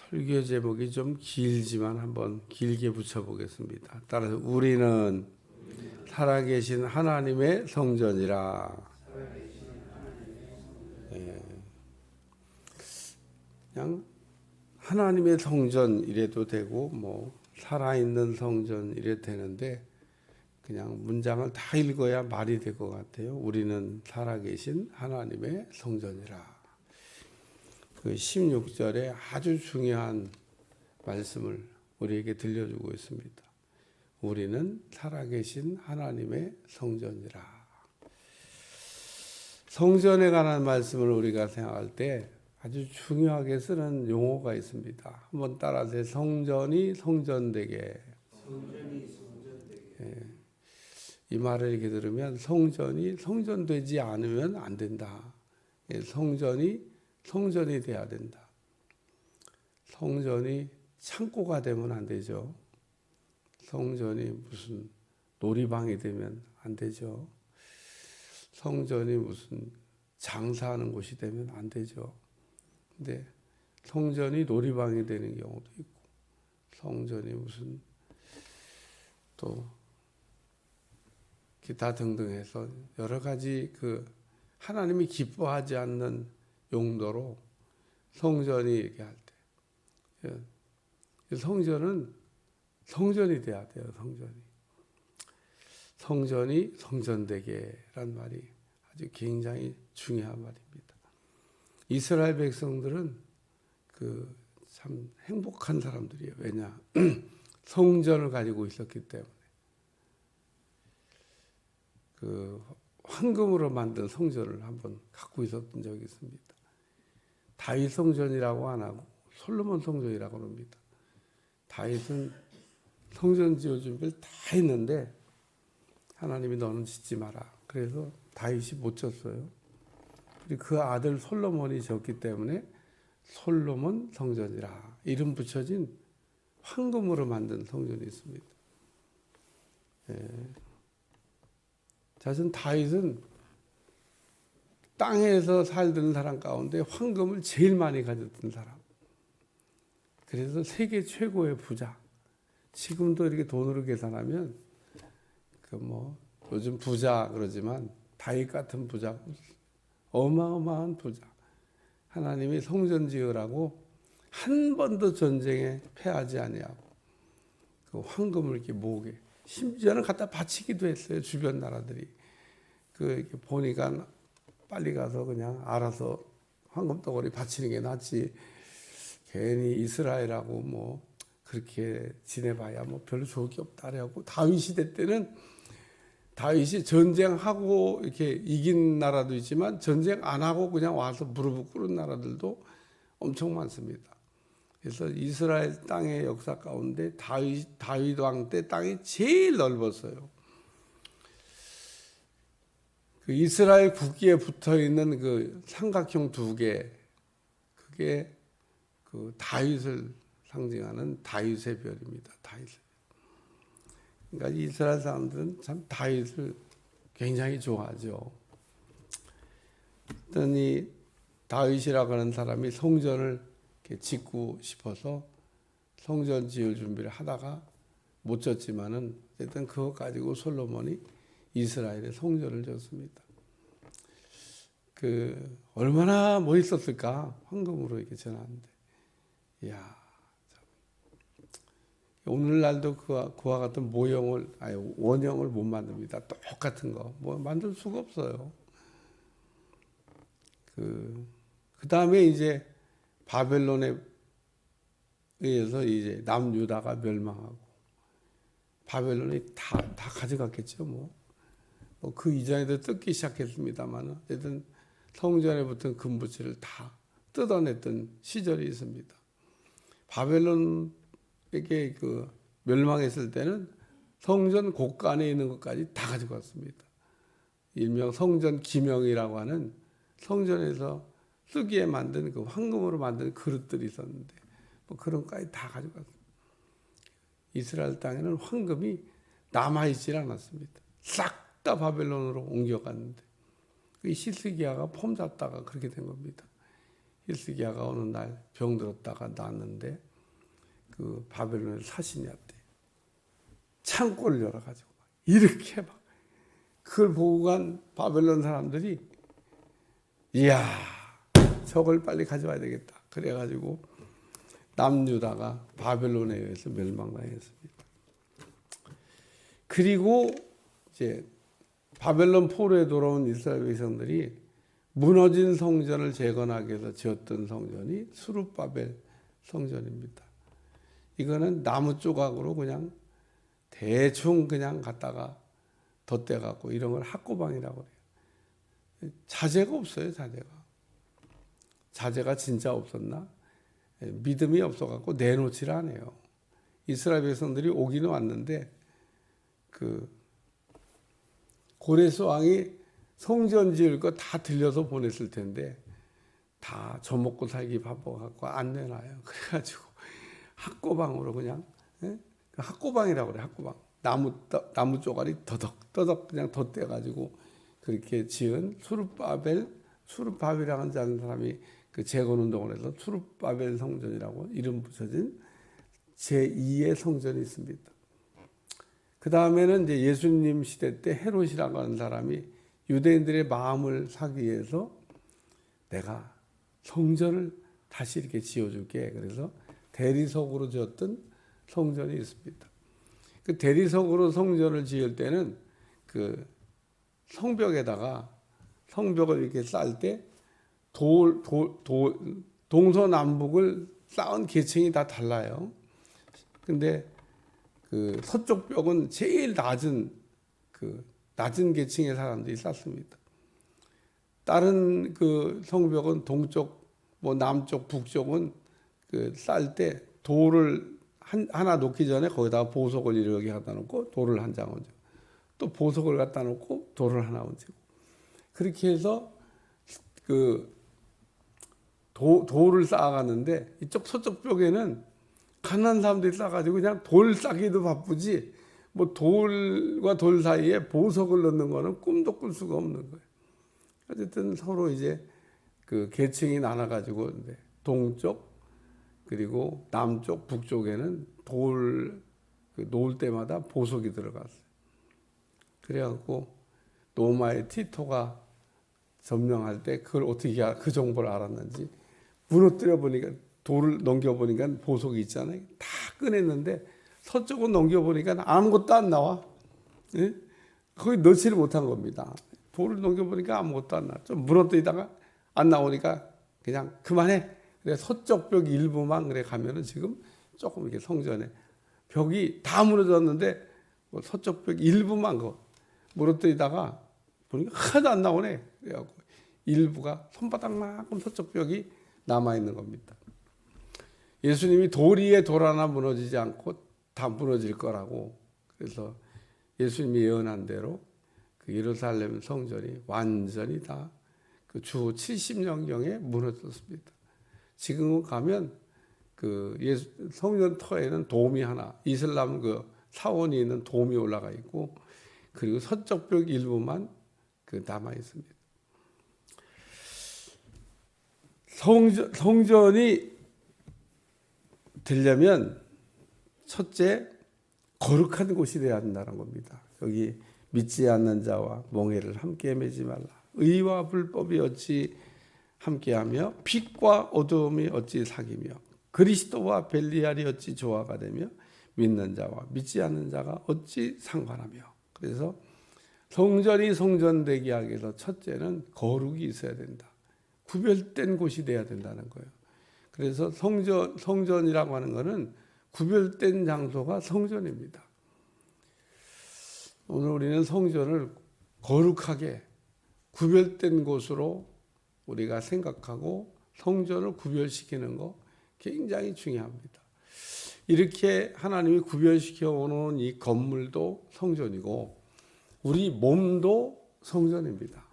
설교 제목이 좀 길지만 한번 길게 붙여보겠습니다. 따라서 우리는 살아계신 하나님의 성전이라. 그냥 하나님의 성전 이래도 되고 뭐 살아있는 성전 이래도 되는데 그냥 문장을 다 읽어야 말이 될 것 같아요. 우리는 살아계신 하나님의 성전이라. 그 16절에 아주 중요한 말씀을 우리에게 들려주고 있습니다. 우리는 살아계신 하나님의 성전이라. 성전에 관한 말씀을 우리가 생각할 때 아주 중요하게 쓰는 용어가 있습니다. 한번 따라서 성전이 성전되게. 이 말을 이렇게 들으면 성전이 성전되지 않으면 안 된다. 성전이 돼야 된다. 성전이 창고가 되면 안 되죠. 성전이 무슨 놀이방이 되면 안 되죠. 성전이 무슨 장사하는 곳이 되면 안 되죠. 근데 성전이 놀이방이 되는 경우도 있고, 성전이 무슨 또 기타 등등 해서 여러 가지 그 하나님이 기뻐하지 않는 용도로 성전이 이렇게 할 때, 성전은 성전이 돼야 돼요. 성전이 성전되게란 말이 아주 굉장히 중요한 말입니다. 이스라엘 백성들은 그 참 행복한 사람들이에요. 왜냐? 성전을 가지고 있었기 때문에. 그 황금으로 만든 성전을 한번 갖고 있었던 적이 있습니다. 다윗 성전이라고 안 하고 솔로몬 성전이라고 합니다. 다윗은 성전 지어 준비를 다 했는데 하나님이 너는 짓지 마라. 그래서 다윗이 못 졌어요. 그리고 그 아들 솔로몬이 졌기 때문에 솔로몬 성전이라 이름 붙여진 황금으로 만든 성전이 있습니다. 자신 다윗은 땅에서 살던 사람 가운데 황금을 제일 많이 가졌던 사람. 그래서 세계 최고의 부자. 지금도 이렇게 돈으로 계산하면 그 뭐 요즘 부자 그러지만 다윗 같은 부자, 어마어마한 부자. 하나님이 성전 지으라고 한 번도 전쟁에 패하지 아니하고 그 황금을 이렇게 모으게. 심지어는 갖다 바치기도 했어요. 주변 나라들이. 그 보니까 빨리 가서 그냥 알아서 황금 덩어리 바치는 게 낫지. 괜히 이스라엘하고 뭐 그렇게 지내봐야 뭐 별로 좋을 게 없다 그래갖고 다윗 시대 때는 다윗이 전쟁하고 이렇게 이긴 나라도 있지만 전쟁 안 하고 그냥 와서 무릎을 꿇은 나라들도 엄청 많습니다. 그래서 이스라엘 땅의 역사 가운데 다윗 왕 때 땅이 제일 넓었어요. 그 이스라엘 국기에 붙어 있는 그 삼각형 두 개, 그게 그 다윗을 상징하는 다윗의 별입니다. 다윗의. 그러니까 이스라엘 사람들은 참 다윗을 굉장히 좋아하죠. 그랬더니 다윗이라고 하는 사람이 성전을 짓고 싶어서 성전 지을 준비를 하다가 못 졌지만은 어쨌든 그거 가지고 솔로몬이 이스라엘의 성전을 지었습니다. 그 얼마나 멋있었을까? 황금으로 이렇게 전하는데, 이야, 오늘날도 그와 같은 원형을 못 만듭니다. 똑같은 거 뭐 만들 수가 없어요. 그 다음에 이제 바벨론에 의해서 이제 남유다가 멸망하고 바벨론이 다 가져갔겠죠. 뭐 그 이전에도 뜯기 시작했습니다만 어쨌든 성전에 붙은 금부치를 다 뜯어냈던 시절이 있습니다. 바벨론에게 그 멸망했을 때는 성전 곳간에 있는 것까지 다 가져갔습니다. 일명 성전 기명이라고 하는 성전에서 쓰기에 만든 그 황금으로 만든 그릇들이 있었는데 뭐 그런 것까지 다 가져갔습니다. 이스라엘 땅에는 황금이 남아있질 않았습니다. 싹 다 바벨론으로 옮겨갔는데 이 시스기야가 폼 잡다가 그렇게 된 겁니다. 히스기야가 어느 날 병들었다가 낫는데 그 바벨론의 사신이 왔대. 창고를 열어가지고 이렇게 막 그걸 보고 간 바벨론 사람들이 이야 저걸 빨리 가져와야 되겠다. 그래가지고 남유다가 바벨론에 의해서 멸망당했습니다. 그리고 이제 바벨론 포로에 돌아온 이스라엘 백성들이 무너진 성전을 재건하기 위해서 지었던 성전이 수룹바벨 성전입니다. 이거는 나무 조각으로 그냥 대충 그냥 갖다가 덧대갖고 이런 걸 학고방이라고 그래요. 자재가 없어요, 자재가. 자재가 진짜 없었나? 믿음이 없어갖고 내놓지를 않아요. 이스라엘 백성들이 오기는 왔는데 그 고레스 왕이 성전 지을 거 다 들려서 보냈을 텐데 다 젖먹고 살기 바빠갖고 안 내놔요. 그래가지고 학고방으로 그냥 학고방이라고 그래. 학고방. 나무 쪼가리 더덕더덕 그냥 덧대가지고 그렇게 지은 수룹바벨이라는 사람이 그 재건운동을 해서 수룹바벨 성전이라고 이름 붙여진 제2의 성전이 있습니다. 그 다음에는 이제 예수님 시대 때 헤롯이라고 하는 사람이 유대인들의 마음을 사기 위해서 내가 성전을 다시 이렇게 지어줄게. 그래서 대리석으로 지었던 성전이 있습니다. 그 대리석으로 성전을 지을 때는 그 성벽에다가 성벽을 이렇게 쌓을 때 동서남북을 쌓은 계층이 다 달라요. 근데 그 서쪽 벽은 제일 낮은 계층의 사람들이 쌓습니다. 다른 그 성벽은 동쪽, 뭐 남쪽, 북쪽은 그 쌓을 때 돌을 하나 놓기 전에 거기다가 보석을 이렇게 갖다 놓고 돌을 한 장 얹고 또 보석을 갖다 놓고 돌을 하나 얹고 그렇게 해서 그 돌을 쌓아가는데 이쪽 서쪽 벽에는 가난한 사람들이 쌓아가지고 그냥 돌 쌓기도 바쁘지 뭐 돌과 돌 사이에 보석을 넣는 거는 꿈도 꿀 수가 없는 거예요. 어쨌든 서로 이제 그 계층이 나눠가지고 동쪽 그리고 남쪽 북쪽에는 놓을 때마다 보석이 들어갔어요. 그래갖고 로마의 티토가 점령할 때 그걸 어떻게 그 정보를 알았는지 무너뜨려 보니까 돌을 넘겨보니까 보석이 있잖아요. 다 꺼냈는데 서쪽은 넘겨보니까 아무것도 안 나와. 예? 거기 넣지를 못한 겁니다. 돌을 넘겨보니까 아무것도 안 나와. 좀 무너뜨리다가 안 나오니까 그냥 그만해. 그래 서쪽 벽 일부만 그래 가면은 지금 조금 이렇게 성전에 벽이 다 무너졌는데 뭐 서쪽 벽 일부만 무너뜨리다가 보니까 하나도 안 나오네. 그래갖고 일부가 손바닥만큼 서쪽 벽이 남아 있는 겁니다. 예수님이 돌 위에 돌 하나 무너지지 않고 다 무너질 거라고 그래서 예수님이 예언한 대로 그 예루살렘 성전이 완전히 다 그 주 70년경에 무너졌습니다. 지금 가면 그 성전 터에는 돔이 하나, 이슬람 그 사원이 있는 돔이 올라가 있고 그리고 서쪽 벽 일부만 그 남아 있습니다. 성전이 되려면 첫째 거룩한 곳이 되어야 한다는 겁니다. 여기 믿지 않는 자와 멍에를 함께 매지 말라. 의와 불법이 어찌 함께하며 빛과 어두움이 어찌 사귀며 그리스도와 벨리알이 어찌 조화가 되며 믿는 자와 믿지 않는 자가 어찌 상관하며. 그래서 성전이 성전되게 하기 위해서 첫째는 거룩이 있어야 된다. 구별된 곳이 돼야 된다는 거예요. 그래서 성전이라고 하는 것은 구별된 장소가 성전입니다. 오늘 우리는 성전을 거룩하게 구별된 곳으로 우리가 생각하고 성전을 구별시키는 거 굉장히 중요합니다. 이렇게 하나님이 구별시켜 오는 이 건물도 성전이고 우리 몸도 성전입니다.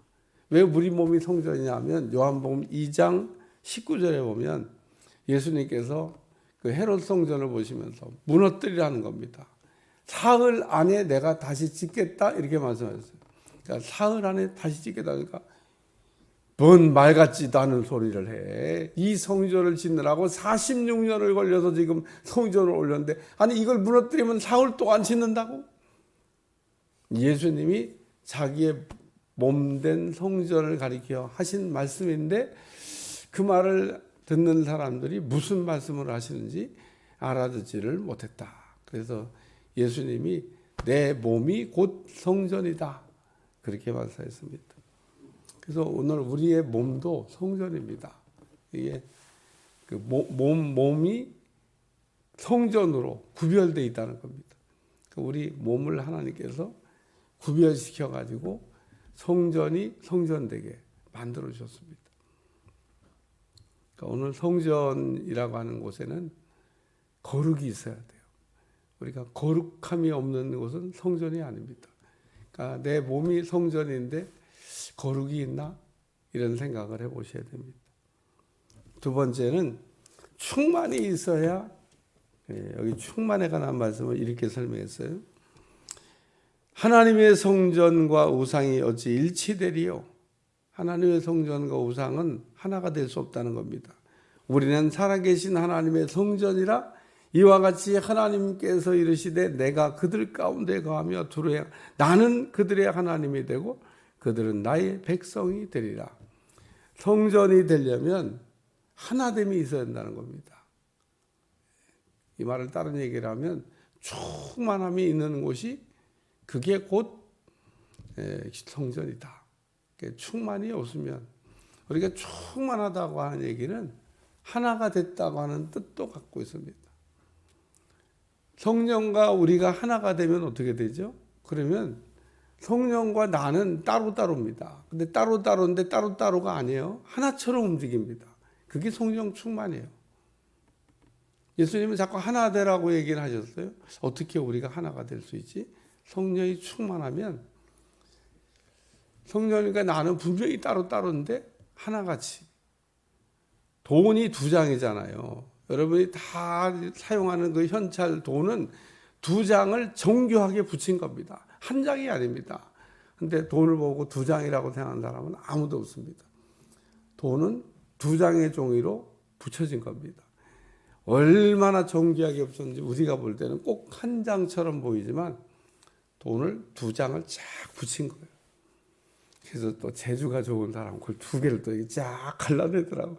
왜 우리 몸이 성전이냐면 요한복음 2장 19절에 보면 예수님께서 그 헤롯 성전을 보시면서 무너뜨리라는 겁니다. 사흘 안에 내가 다시 짓겠다 이렇게 말씀하셨어요. 그러니까 사흘 안에 다시 짓겠다. 그러니까 뭔 말 같지도 않은 소리를 해. 이 성전을 짓느라고 46년을 걸려서 지금 성전을 올렸는데, 아니 이걸 무너뜨리면 사흘 동안 짓는다고? 예수님이 자기의 몸된 성전을 가리켜 하신 말씀인데, 그 말을 듣는 사람들이 무슨 말씀을 하시는지 알아듣지를 못했다. 그래서 예수님이 내 몸이 곧 성전이다, 그렇게 말씀했습니다. 그래서 오늘 우리의 몸도 성전입니다. 이게 그 몸이 성전으로 구별되어 있다는 겁니다. 우리 몸을 하나님께서 구별시켜 가지고 성전이 성전되게 만들어 주셨습니다. 그러니까 오늘 성전이라고 하는 곳에는 거룩이 있어야 돼요. 우리가 거룩함이 없는 곳은 성전이 아닙니다. 그러니까 내 몸이 성전인데 거룩이 있나? 이런 생각을 해보셔야 됩니다. 두 번째는 충만이 있어야, 여기 충만에 관한 말씀을 이렇게 설명했어요. 하나님의 성전과 우상이 어찌 일치되리요? 하나님의 성전과 우상은 하나가 될 수 없다는 겁니다. 우리는 살아계신 하나님의 성전이라 이와 같이 하나님께서 이르시되 내가 그들 가운데 거하며 두루야 나는 그들의 하나님이 되고 그들은 나의 백성이 되리라. 성전이 되려면 하나됨이 있어야 된다는 겁니다. 이 말을 다른 얘기를 하면 충만함이 있는 곳이 그게 곧 성전이다. 충만이 없으면, 우리가 충만하다고 하는 얘기는 하나가 됐다고 하는 뜻도 갖고 있습니다. 성령과 우리가 하나가 되면 어떻게 되죠? 그러면 성령과 나는 따로따로입니다. 근데 따로따로인데 따로따로가 아니에요. 하나처럼 움직입니다. 그게 성령 충만이에요. 예수님은 자꾸 하나 되라고 얘기를 하셨어요. 어떻게 우리가 하나가 될 수 있지? 성령이 충만하면, 성령과 나는 분명히 따로따로인데 하나같이. 돈이 두 장이잖아요. 여러분이 다 사용하는 그 현찰 돈은 두 장을 정교하게 붙인 겁니다. 한 장이 아닙니다. 근데 돈을 보고 두 장이라고 생각하는 사람은 아무도 없습니다. 돈은 두 장의 종이로 붙여진 겁니다. 얼마나 정교하게 붙였는지 우리가 볼 때는 꼭 한 장처럼 보이지만 돈을 두 장을 쫙 붙인 거예요. 그래서 또 재주가 좋은 사람은 그걸 두 개를 또 쫙 갈라내더라고요.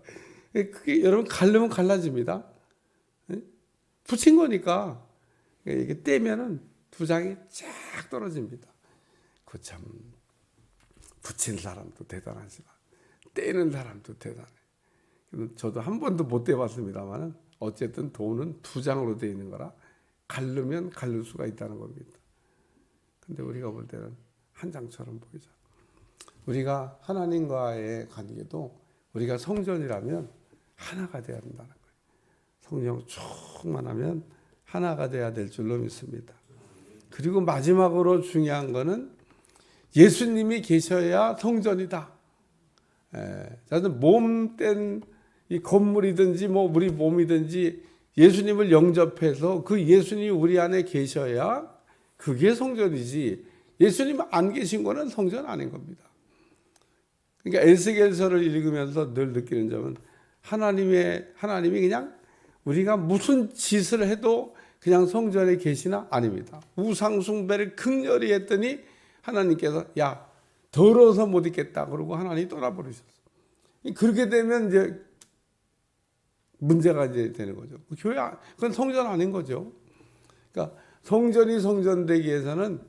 그게 여러분 갈르면 갈라집니다. 붙인 거니까 이게 떼면은 두 장이 쫙 떨어집니다. 그 참 붙인 사람도 대단하지만 떼는 사람도 대단해. 저도 한 번도 못 떼봤습니다만은 어쨌든 돈은 두 장으로 되어 있는 거라 갈르면 갈를 수가 있다는 겁니다. 근데 우리가 볼 때는 한 장처럼 보이죠. 우리가 하나님과의 관계도 우리가 성전이라면 하나가 되어야 한다는 거예요. 성령 충만하면 하나가 되어야 될 줄로 믿습니다. 그리고 마지막으로 중요한 거는 예수님이 계셔야 성전이다. 저는 몸된 이 건물이든지 뭐 우리 몸이든지 예수님을 영접해서 그 예수님이 우리 안에 계셔야 그게 성전이지, 예수님 안 계신 거는 성전 아닌 겁니다. 그러니까 에스겔서를 읽으면서 늘 느끼는 점은 하나님이 그냥 우리가 무슨 짓을 해도 그냥 성전에 계시나? 아닙니다. 우상 숭배를 극렬히 했더니 하나님께서 야 더러워서 못 있겠다 그러고 하나님이 떠나버리셨어요. 그렇게 되면 이제 문제가 이제 되는 거죠. 교회 그건 성전 아닌 거죠. 그러니까 성전이 성전되기 위해서는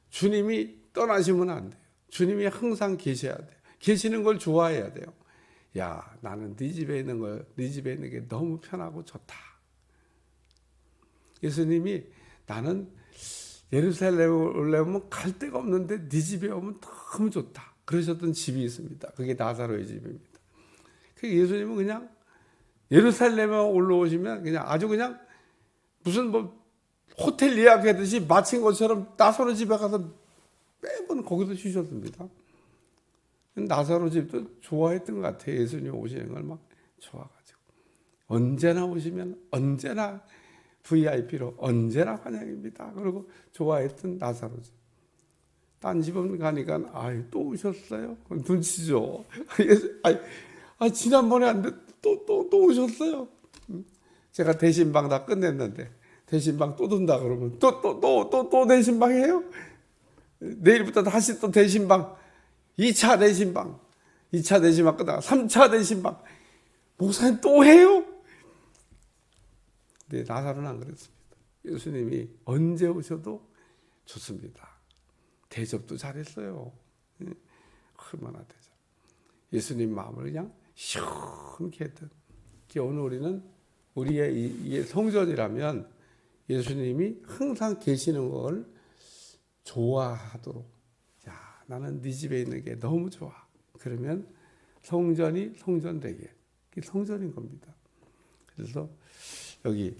주님이 떠나시면 안 돼요. 주님이 항상 계셔야 돼요. 계시는 걸 좋아해야 돼요. 야, 나는 네 집에 있는 게 너무 편하고 좋다. 예수님이 나는 예루살렘에 오려면 갈 데가 없는데 네 집에 오면 너무 좋다. 그러셨던 집이 있습니다. 그게 나사로의 집입니다. 예수님은 그냥 예루살렘에 올라오시면 그냥 아주 그냥 무슨 뭐 호텔 예약하듯이 마친 것처럼 나사로 집에 가서 매번 거기서 쉬셨습니다. 나사로 집도 좋아했던 것 같아요. 예수님 오시는 걸 막 좋아가지고 언제나 오시면 언제나 VIP로 언제나 환영입니다. 그리고 좋아했던 나사로 집. 딴 집은 가니까 또 오셨어요? 눈치죠. 지난번에 안 돼. 또 오셨어요. 제가 대신방 다 끝냈는데 대신방 또 든다 그러면 또 대신방 해요? 내일부터 다시 또 대신방, 2차 대신방, 2차 대신방 끝나가 3차 대신방. 목사님 또 해요? 네, 나사로는 안 그랬습니다. 예수님이 언제 오셔도 좋습니다. 대접도 잘했어요. 얼마나 대접. 예수님 마음을 그냥 시원케 했던. 오늘 우리는 우리의 이게 성전이라면 예수님이 항상 계시는 걸 좋아하도록. 야, 나는 네 집에 있는 게 너무 좋아. 그러면 성전이 성전되게. 그게 성전인 겁니다. 그래서 여기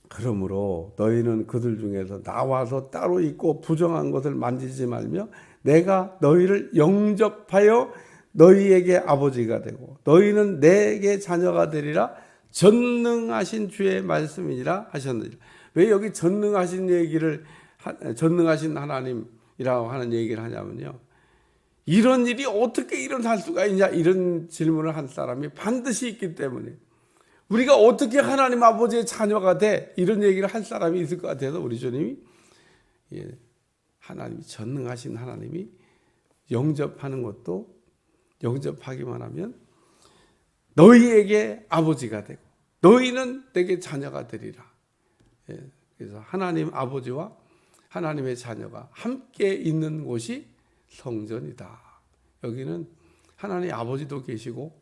그러므로 너희는 그들 중에서 나와서 따로 있고 부정한 것을 만지지 말며 내가 너희를 영접하여 너희에게 아버지가 되고 너희는 내게 자녀가 되리라 전능하신 주의 말씀이니라 하셨느니라. 왜 여기 전능하신 얘기를 전능하신 하나님이라고 하는 얘기를 하냐면요, 이런 일이 어떻게 일어날 수가 있냐 이런 질문을 한 사람이 반드시 있기 때문에 우리가 어떻게 하나님 아버지의 자녀가 돼 이런 얘기를 할 사람이 있을 것 같아서 우리 주님이 하나님이 전능하신 하나님이 영접하는 것도 영접하기만 하면 너희에게 아버지가 되고 너희는 내게 자녀가 되리라. 그래서 하나님 아버지와 하나님의 자녀가 함께 있는 곳이 성전이다. 여기는 하나님 아버지도 계시고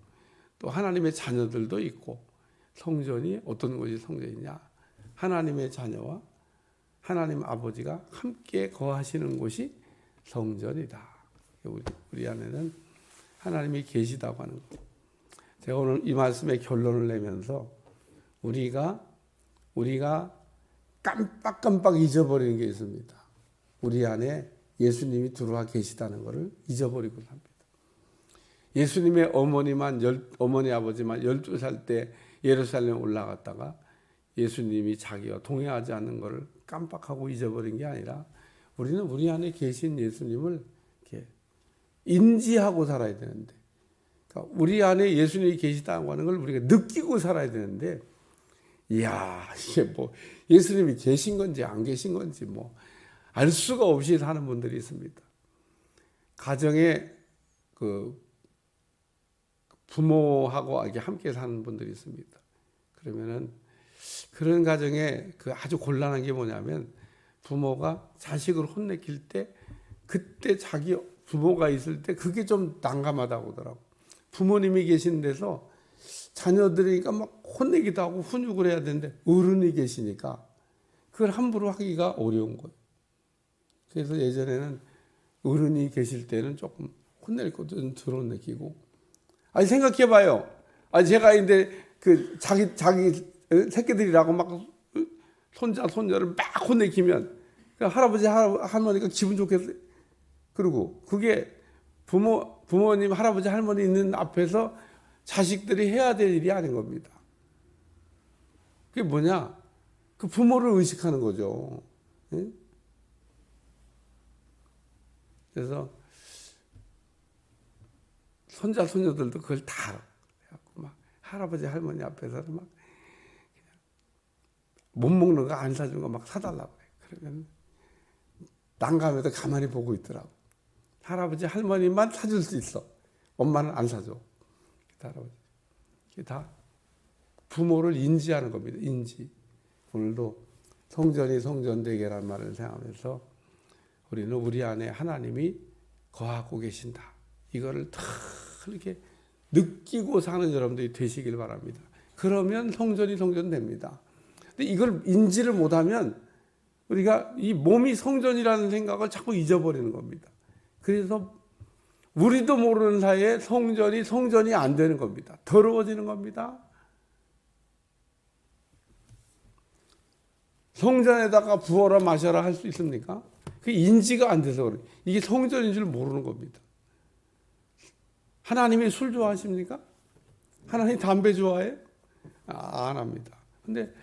또 하나님의 자녀들도 있고 성전이 어떤 곳이 성전이냐? 하나님의 자녀와 하나님 아버지가 함께 거하시는 곳이 성전이다. 우리 안에는 하나님이 계시다고 하는 것. 제가 오늘 이 말씀의 결론을 내면서 우리가 깜빡깜빡 잊어버리는 게 있습니다. 우리 안에 예수님이 들어와 계시다는 것을 잊어버리고 삽니다. 예수님의 어머니 아버지만 12살 때 예루살렘 올라갔다가 예수님이 자기와 동행하지 않는 것을 깜빡하고 잊어버린 게 아니라 우리는 우리 안에 계신 예수님을 이렇게 인지하고 살아야 되는데, 그러니까 우리 안에 예수님이 계시다고 하는 걸 우리가 느끼고 살아야 되는데, 이야, 이게 뭐 예수님이 계신 건지 안 계신 건지 뭐 알 수가 없이 사는 분들이 있습니다. 가정에 부모하고 함께 사는 분들이 있습니다. 그러면은 그런 가정에 아주 곤란한 게 뭐냐면 부모가 자식을 혼내킬 때 그때 자기 부모가 있을 때 그게 좀 난감하다고 하더라고. 부모님이 계신 데서 자녀들이니까 막 혼내기도 하고 훈육을 해야 되는데 어른이 계시니까 그걸 함부로 하기가 어려운 거예요. 그래서 예전에는 어른이 계실 때는 조금 혼낼 것도 좀 덜 느끼고. 생각해봐요. 제가 이제 자기 새끼들이라고 막 손자 손녀를 막 혼내키면 할아버지 할머니가 기분 좋겠어요. 그리고 그게 부모님 할아버지 할머니 있는 앞에서 자식들이 해야 될 일이 아닌 겁니다. 그게 뭐냐? 그 부모를 의식하는 거죠. 그래서 손자 손녀들도 그걸 다 알아. 막 할아버지 할머니 앞에서는 막 못 먹는 거 안 사준 거 막 사달라고 해. 그러면 난감해도 가만히 보고 있더라고. 할아버지 할머니만 사줄 수 있어. 엄마는 안 사줘. 할아버지. 이게 다 부모를 인지하는 겁니다. 인지. 오늘도 성전이 성전되게란 말을 생각하면서 우리는 우리 안에 하나님이 거하고 계신다. 이거를 다 이렇게 느끼고 사는 여러분들이 되시길 바랍니다. 그러면 성전이 성전됩니다. 근데 이걸 인지를 못하면 우리가 이 몸이 성전이라는 생각을 자꾸 잊어버리는 겁니다. 그래서 우리도 모르는 사이에 성전이 안 되는 겁니다. 더러워지는 겁니다. 성전에다가 부어라 마셔라 할 수 있습니까? 그 인지가 안 돼서 그래요. 이게 성전인 줄 모르는 겁니다. 하나님이 술 좋아하십니까? 하나님 담배 좋아해요? 안 합니다. 근데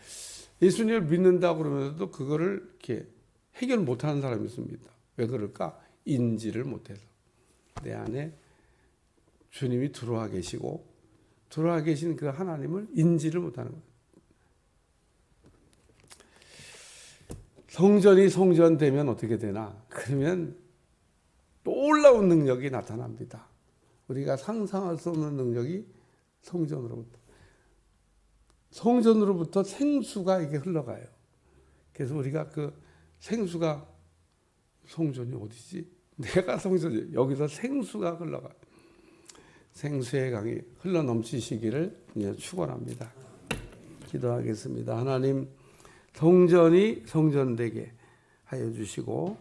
예수님을 믿는다고 그러면서도 그거를 이렇게 해결 못하는 사람이 있습니다. 왜 그럴까? 인지를 못해서. 내 안에 주님이 들어와 계시고 들어와 계신 그 하나님을 인지를 못하는 거예요. 성전이 성전되면 어떻게 되나? 그러면 놀라운 능력이 나타납니다. 우리가 상상할 수 없는 능력이 성전으로부터 생수가 이게 흘러가요. 그래서 우리가 그 생수가 성전이 어디지? 내가 성전이 여기서 생수가 흘러가요. 생수의 강이 흘러 넘치시기를 축원합니다. 기도하겠습니다. 하나님, 성전이 성전되게 하여 주시고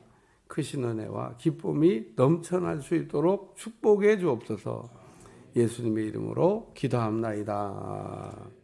크신 은혜와 기쁨이 넘쳐날 수 있도록 축복해 주옵소서. 예수님의 이름으로 기도합나이다.